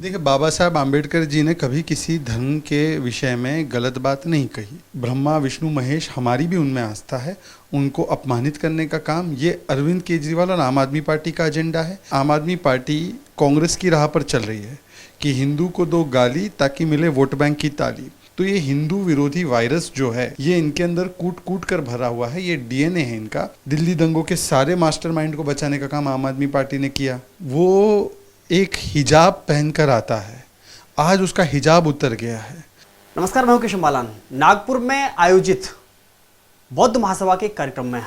देखिए, बाबा साहब आम्बेडकर जी ने कभी किसी धर्म के विषय में गलत बात नहीं कही। ब्रह्मा विष्णु महेश, हमारी भी उनमें आस्था है। उनको अपमानित करने का काम ये अरविंद केजरीवाल और आम आदमी पार्टी का एजेंडा है। आम आदमी पार्टी कांग्रेस की राह पर चल रही है कि हिंदू को दो गाली ताकि मिले वोट बैंक की ताली। तो ये हिंदू विरोधी वायरस जो है ये इनके अंदर कूट कूट कर भरा हुआ है। ये डीएनए है इनका। दिल्ली दंगों के सारे मास्टरमाइंड को बचाने का काम आम आदमी पार्टी ने किया। वो एक हिजाब पहनकर आता है, आज उसका हिजाब उतर गया है। नमस्कार, मैं हूं किशन बालान। नागपुर में आयोजित बौद्ध महासभा के कार्यक्रम में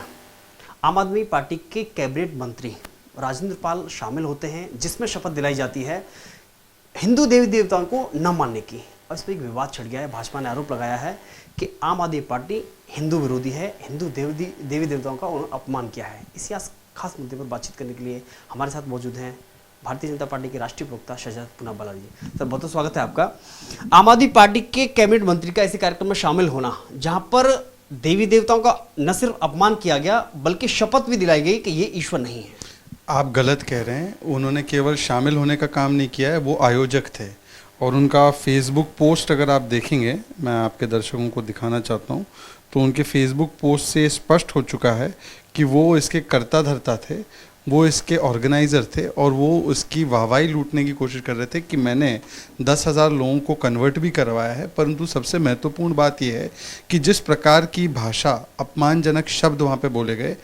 आम आदमी पार्टी के कैबिनेट मंत्री राजेंद्र पाल शामिल होते हैं, जिसमें शपथ दिलाई जाती है हिंदू देवी देवताओं को न मानने की। और इस पर एक विवाद छिड़ गया है। भाजपा ने आरोप लगाया है कि आम आदमी पार्टी हिंदू विरोधी है, हिंदू देवी देवताओं का अपमान किया है। इसी खास मुद्दे पर बातचीत करने के लिए हमारे साथ मौजूद हैं भारतीय जनता पार्टी के राष्ट्रीय प्रवक्ता शहजाद पूना बालाजी। सर, बहुत बहुत स्वागत है आपका। आम आदमी पार्टी के कैबिनेट मंत्री का ऐसे कार्यक्रम में शामिल होना जहां पर देवी देवताओं का न सिर्फ अपमान किया गया बल्कि शपथ भी दिलाई गई कि ये ईश्वर नहीं है। आप गलत कह रहे हैं। उन्होंने केवल शामिल होने का काम नहीं किया है, वो आयोजक थे। और उनका फेसबुक पोस्ट अगर आप देखेंगे, मैं आपके दर्शकों को दिखाना चाहता हूँ, तो उनके फेसबुक पोस्ट से स्पष्ट हो चुका है कि वो इसके कर्ता धर्ता थे, वो इसके ऑर्गेनाइज़र थे और वो उसकी वाहवाही लूटने की कोशिश कर रहे थे कि मैंने 10,000 लोगों को कन्वर्ट भी करवाया है। परंतु सबसे महत्वपूर्ण बात यह है कि जिस प्रकार की भाषा, अपमानजनक शब्द वहाँ पे बोले गए,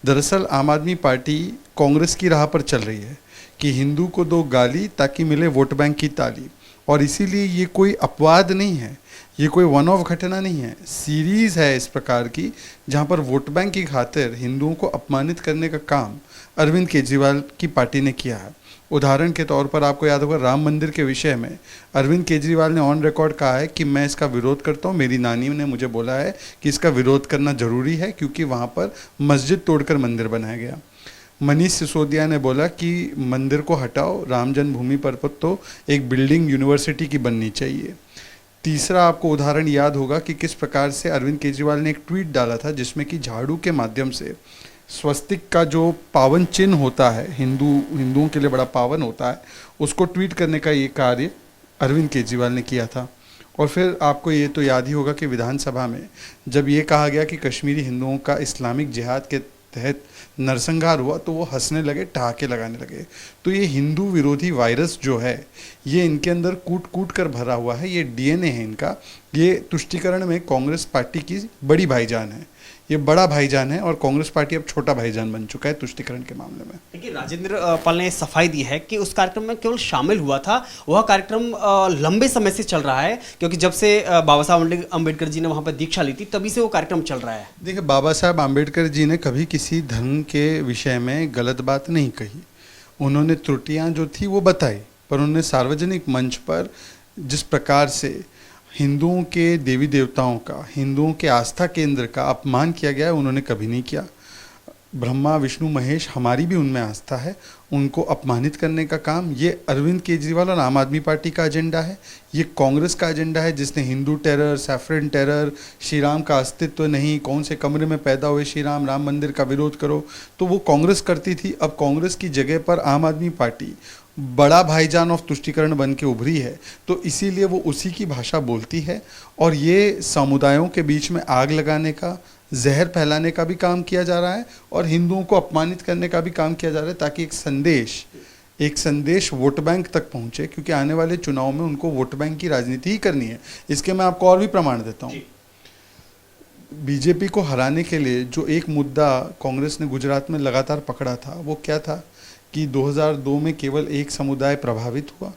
दरअसल आम आदमी पार्टी कांग्रेस की राह पर चल रही है कि हिंदू को दो गाली ताकि मिले वोट बैंक की ताली। और इसीलिए ये कोई अपवाद नहीं है, ये कोई वन ऑफ घटना नहीं है, सीरीज़ है इस प्रकार की, जहाँ पर वोट बैंक की खातिर हिंदुओं को अपमानित करने का काम अरविंद केजरीवाल की पार्टी ने किया है। उदाहरण के तौर पर आपको याद होगा, राम मंदिर के विषय में अरविंद केजरीवाल ने ऑन रिकॉर्ड कहा है कि मैं इसका विरोध करता हूँ। मेरी नानी ने मुझे बोला है कि इसका विरोध करना ज़रूरी है क्योंकि वहाँ पर मस्जिद तोड़कर मंदिर बनाया गया। मनीष सिसोदिया ने बोला कि मंदिर को हटाओ, राम जन्मभूमि पर तो एक बिल्डिंग यूनिवर्सिटी की बननी चाहिए। तीसरा आपको उदाहरण याद होगा कि किस प्रकार से अरविंद केजरीवाल ने एक ट्वीट डाला था जिसमें कि झाड़ू के माध्यम से स्वस्तिक का जो पावन चिन्ह होता है, हिंदुओं के लिए बड़ा पावन होता है, उसको ट्वीट करने का ये कार्य अरविंद केजरीवाल ने किया था। और फिर आपको ये तो याद ही होगा कि विधानसभा में जब ये कहा गया कि कश्मीरी हिंदुओं का इस्लामिक जिहाद के तहत नरसंहार हुआ तो वो हंसने लगे, ठहाके लगाने लगे। तो ये हिंदू विरोधी वायरस जो है ये इनके अंदर कूट कूट कर भरा हुआ है। ये डीएनए है इनका। ये तुष्टीकरण में कांग्रेस पार्टी की बड़ी भाईजान है, ये बड़ा भाईजान है और कांग्रेस पार्टी अब छोटा भाईजान बन चुका है तुष्टीकरण के मामले में। देखिए, राजेंद्र पाल ने सफाई दी है कि उस कार्यक्रम में केवल शामिल हुआ था। वह कार्यक्रम लंबे समय से चल रहा है क्योंकि जब से बाबा साहब अम्बेडकर जी ने वहाँ पर दीक्षा ली थी तभी से वो कार्यक्रम चल रहा है। देखिए, बाबा साहब आम्बेडकर जी ने कभी किसी धर्म के विषय में गलत बात नहीं कही। उन्होंने त्रुटियाँ जो थी वो बताई, पर उन्होंने सार्वजनिक मंच पर जिस प्रकार से हिंदुओं के देवी देवताओं का, हिंदुओं के आस्था केंद्र का अपमान किया गया है, उन्होंने कभी नहीं किया। ब्रह्मा विष्णु महेश, हमारी भी उनमें आस्था है। उनको अपमानित करने का काम ये अरविंद केजरीवाल और आम आदमी पार्टी का एजेंडा है। ये कांग्रेस का एजेंडा है जिसने Hindu terror, saffron terror, Shri Ram का अस्तित्व नहीं, कौन से कमरे में पैदा हुए श्री राम, राम मंदिर का विरोध करो, तो वो कांग्रेस करती थी। अब कांग्रेस की जगह पर आम आदमी पार्टी बड़ा भाईजान ऑफ तुष्टीकरण बन के उभरी है, तो इसीलिए वो उसी की भाषा बोलती है। और ये समुदायों के बीच में आग लगाने का, जहर फैलाने का भी काम किया जा रहा है और हिंदुओं को अपमानित करने का भी काम किया जा रहा है ताकि एक संदेश वोट बैंक तक पहुंचे, क्योंकि आने वाले चुनाव में उनको वोट बैंक की राजनीति ही करनी है। इसके मैं आपको और भी प्रमाण देता हूँ। बीजेपी को हराने के लिए जो एक मुद्दा कांग्रेस ने गुजरात में लगातार पकड़ा था वो क्या था कि 2002 में केवल एक समुदाय प्रभावित हुआ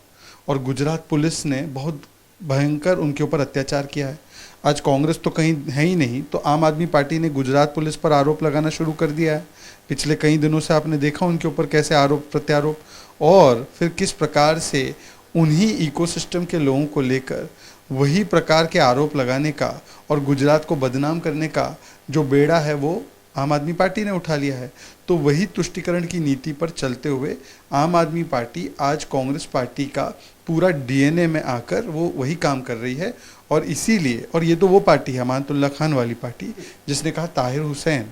और गुजरात पुलिस ने बहुत भयंकर उनके ऊपर अत्याचार किया है। आज कांग्रेस तो कहीं है ही नहीं, तो आम आदमी पार्टी ने गुजरात पुलिस पर आरोप लगाना शुरू कर दिया है। पिछले कई दिनों से आपने देखा उनके ऊपर कैसे आरोप प्रत्यारोप, और फिर किस प्रकार से उन्हीं इकोसिस्टम के लोगों को लेकर वही प्रकार के आरोप लगाने का और गुजरात को बदनाम करने का जो बेड़ा है वो आम आदमी पार्टी ने उठा लिया है। तो वही तुष्टीकरण की नीति पर चलते हुए आम आदमी पार्टी आज कांग्रेस पार्टी का पूरा डीएनए में आकर वो वही काम कर रही है। और इसीलिए, और ये तो वो पार्टी है अमानतुल्लाह खान वाली पार्टी जिसने कहा ताहिर हुसैन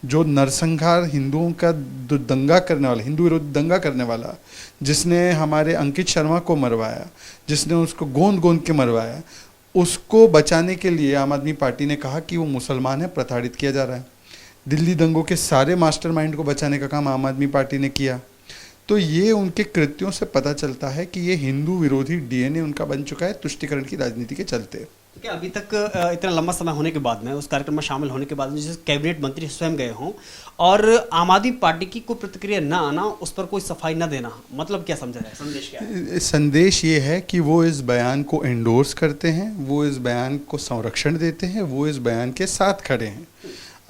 जो नरसंहार हिंदुओं का दंगा करने वाला, हिंदू विरोधी दंगा करने वाला, जिसने हमारे अंकित शर्मा को मरवाया, जिसने उसको गोंद गोंद के मरवाया, उसको बचाने के लिए आम आदमी पार्टी ने कहा कि वो मुसलमान है, प्रताड़ित किया जा रहा है। दिल्ली दंगों के सारे मास्टरमाइंड को बचाने का काम आम आदमी पार्टी ने किया। तो ये उनके कृत्यों से पता चलता है कि ये हिंदू विरोधी डीएनए उनका बन चुका है तुष्टीकरण की राजनीति के चलते। क्या अभी तक इतना लंबा समय होने के बाद में, उस कार्यक्रम में शामिल होने के बाद में, जैसे कैबिनेट मंत्री स्वयं गए हों और आम आदमी पार्टी की कोई प्रतिक्रिया ना आना, उस पर कोई सफाई ना देना, मतलब क्या समझा जाए, संदेश क्या है? संदेश ये है कि वो इस बयान को एंडोर्स करते हैं, वो इस बयान को संरक्षण देते हैं, वो इस बयान के साथ खड़े हैं।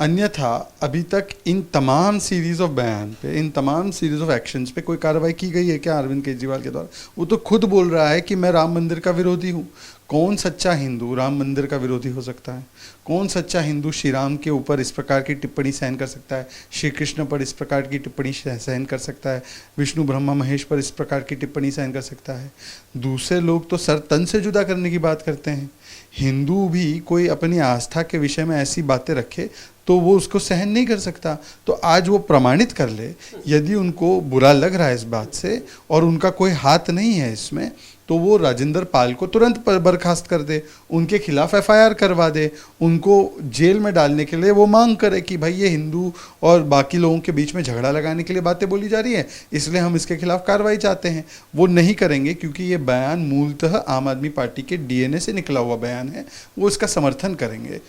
अन्यथा अभी तक इन तमाम सीरीज ऑफ बयान पे, इन तमाम सीरीज ऑफ एक्शंस पे कोई कार्रवाई की गई है क्या अरविंद केजरीवाल के द्वारा? वो तो खुद बोल रहा है कि मैं राम मंदिर का विरोधी हूँ। कौन सच्चा हिंदू राम मंदिर का विरोधी हो सकता है? कौन सच्चा हिंदू श्री राम के ऊपर इस प्रकार की टिप्पणी सहन कर सकता है? श्री कृष्ण पर इस प्रकार की टिप्पणी सहन कर सकता है? विष्णु ब्रह्मा महेश पर इस प्रकार की टिप्पणी सहन कर सकता है? दूसरे लोग तो सर तन से जुदा करने की बात करते हैं। हिंदू भी कोई अपनी आस्था के विषय में ऐसी बातें रखे तो वो उसको सहन नहीं कर सकता। तो आज वो प्रमाणित कर ले, यदि उनको बुरा लग रहा है इस बात से और उनका कोई हाथ नहीं है इसमें, तो वो राजेंद्र पाल को तुरंत बर्खास्त कर दे, उनके खिलाफ एफआईआर करवा दे, उनको जेल में डालने के लिए वो मांग करे कि भाई ये हिंदू और बाकी लोगों के बीच में झगड़ा लगाने के लिए बातें बोली जा रही है, इसलिए हम इसके खिलाफ कार्रवाई चाहते हैं। वो नहीं करेंगे क्योंकि ये बयान मूलतः आम आदमी पार्टी के डीएनए से निकला हुआ बयान है, वो इसका समर्थन करेंगे।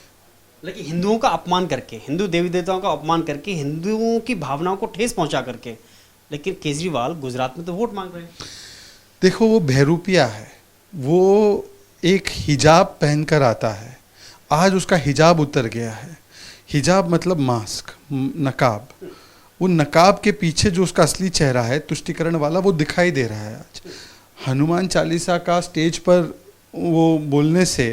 लेकिन हिंदुओं का अपमान करके, हिंदू देवी देवताओं का अपमान करके, हिंदुओं की भावनाओं को ठेस पहुंचा करके, लेकिन केजरीवाल गुजरात में तो वोट मांग रहे हैं। देखो वो बहरूपिया है, वो एक हिजाब पहनकर आता है, आज उसका हिजाब उतर गया है। हिजाब मतलब मास्क, नकाब। वो नकाब के पीछे जो उसका असली चेहरा है तुष्टीकरण वाला, वो दिखाई दे रहा है आज। हनुमान चालीसा का स्टेज पर वो बोलने से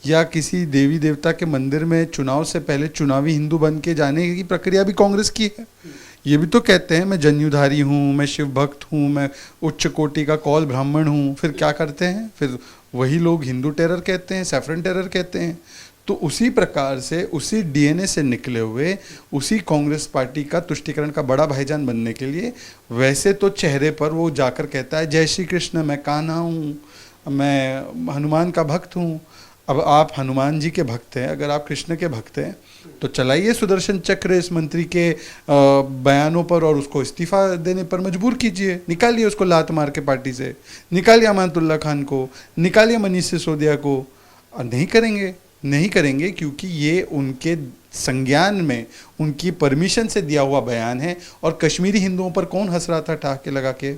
या किसी देवी देवता के मंदिर में चुनाव से पहले चुनावी हिंदू बन के जाने की प्रक्रिया भी कांग्रेस की है। ये भी तो कहते हैं मैं जनेऊधारी हूँ, मैं शिव भक्त हूँ, मैं उच्च कोटि का कौल ब्राह्मण हूँ। फिर क्या करते हैं? फिर वही लोग हिंदू टेरर कहते हैं, सैफरन टेरर कहते हैं। तो उसी प्रकार से, उसी डीएनए से निकले हुए उसी कांग्रेस पार्टी का तुष्टीकरण का बड़ा भाईजान बनने के लिए, वैसे तो चेहरे पर वो जाकर कहता है जय श्री कृष्ण, मैं कान्हा हूँ, मैं हनुमान का भक्त हूँ। अब आप हनुमान जी के भक्त हैं, अगर आप कृष्ण के भक्त हैं तो चलाइए सुदर्शन चक्र इस मंत्री के बयानों पर और उसको इस्तीफा देने पर मजबूर कीजिए। निकालिए उसको लात मार के पार्टी से, निकालिए अमानतुल्लाह खान को, निकालिए मनीष सिसोदिया को। और नहीं करेंगे, नहीं करेंगे क्योंकि ये उनके संज्ञान में, उनकी परमिशन से दिया हुआ बयान है। और कश्मीरी हिंदुओं पर कौन हंस रहा था ठहाके लगा के?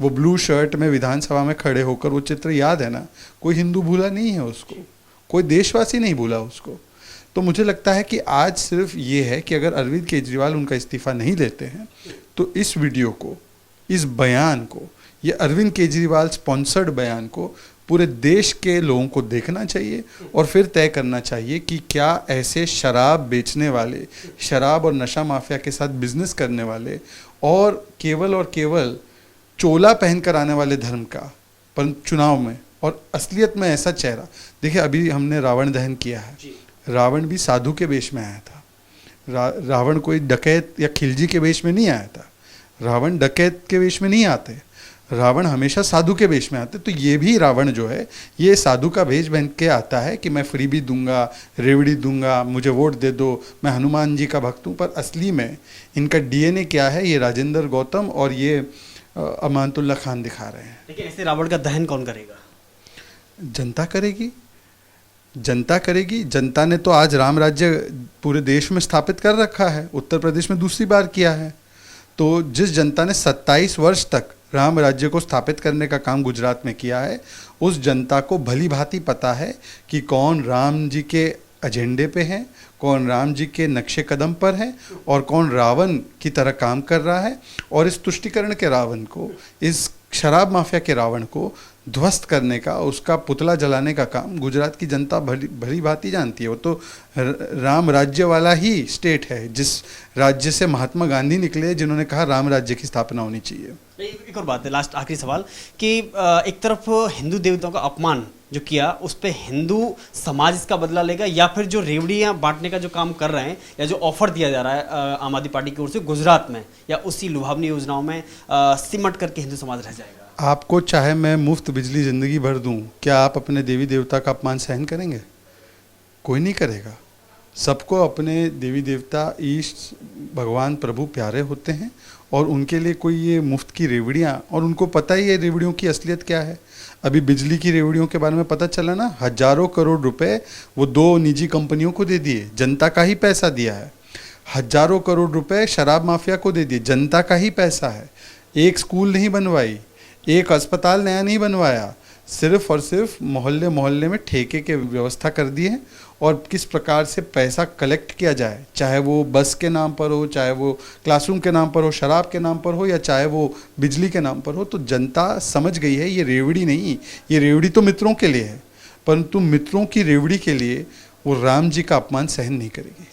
वो ब्लू शर्ट में विधानसभा में खड़े होकर, वो चित्र याद है ना? कोई हिंदू भूला नहीं है उसको, कोई देशवासी नहीं भूला उसको। तो मुझे लगता है कि आज सिर्फ ये है कि अगर अरविंद केजरीवाल उनका इस्तीफा नहीं लेते हैं तो इस वीडियो को, इस बयान को, ये अरविंद केजरीवाल स्पॉन्सर्ड बयान को पूरे देश के लोगों को देखना चाहिए और फिर तय करना चाहिए कि क्या ऐसे शराब बेचने वाले, शराब और नशा माफिया के साथ बिजनेस करने वाले और केवल चोला पहनकर आने वाले धर्म का, पर चुनाव में और असलियत में ऐसा चेहरा। देखिए अभी हमने रावण दहन किया है, रावण भी साधु के वेश में आया था। रावण कोई डकैत या खिलजी के वेश में नहीं आया था। रावण डकैत के वेश में नहीं आते, रावण हमेशा साधु के वेश में आते। तो ये भी रावण जो है ये साधु का वेश बन के आता है कि मैं फ्रीबी दूंगा, रेवड़ी दूंगा, मुझे वोट दे दो, मैं हनुमान जी का भक्त हूँ। पर असली में इनका डीएनए क्या है, ये राजेंद्र गौतम और ये अमानतुल्लाह खान दिखा रहे हैं। लेकिन ऐसे रावण का दहन कौन करेगा? जनता करेगी, जनता करेगी। जनता ने तो आज राम राज्य पूरे देश में स्थापित कर रखा है, उत्तर प्रदेश में दूसरी बार किया है। तो जिस जनता ने 27 वर्ष तक राम राज्य को स्थापित करने का काम गुजरात में किया है, उस जनता को भली भांति पता है कि कौन राम जी के एजेंडे पे है, कौन राम जी के नक्शे कदम पर है और कौन रावण की तरह काम कर रहा है। और इस तुष्टीकरण के रावण को, इस शराब माफिया के रावण को ध्वस्त करने का, उसका पुतला जलाने का काम गुजरात की जनता भली भांति जानती है। वो तो राम राज्य वाला ही स्टेट है, जिस राज्य से महात्मा गांधी निकले, जिन्होंने कहा राम राज्य की स्थापना होनी चाहिए। एक और बात है, लास्ट आखिरी सवाल, कि एक तरफ हिंदू देवताओं का अपमान जो किया उस पे हिंदू समाज इसका बदला लेगा, या फिर जो रेवड़ियाँ बांटने का जो काम कर रहे हैं या जो ऑफर दिया जा रहा है आम आदमी पार्टी की ओर से गुजरात में या उसी लुभावनी योजनाओं में सिमट करके हिंदू समाज रह जाएगा? आपको चाहे मैं मुफ्त बिजली ज़िंदगी भर दूं, क्या आप अपने देवी देवता का अपमान सहन करेंगे? कोई नहीं करेगा। सबको अपने देवी देवता, ईष्ट, भगवान, प्रभु प्यारे होते हैं और उनके लिए कोई ये मुफ्त की रेवड़ियाँ, और उनको पता ही है रेवड़ियों की असलियत क्या है। अभी बिजली की रेवड़ियों के बारे में पता चला ना, हजारों करोड़ रुपए वो 2 निजी कंपनियों को दे दिए, जनता का ही पैसा दिया है। हजारों करोड़ रुपए शराब माफिया को दे दिए, जनता का ही पैसा है। एक स्कूल नहीं बनवाई, एक अस्पताल नया नहीं बनवाया, सिर्फ और सिर्फ मोहल्ले मोहल्ले में ठेके के व्यवस्था कर दी है। और किस प्रकार से पैसा कलेक्ट किया जाए, चाहे वो बस के नाम पर हो, चाहे वो क्लासरूम के नाम पर हो, शराब के नाम पर हो, या चाहे वो बिजली के नाम पर हो, तो जनता समझ गई है ये रेवड़ी नहीं, ये रेवड़ी तो मित्रों के लिए है, परंतु मित्रों की रेवड़ी के लिए वो राम जी का अपमान सहन नहीं करेगी।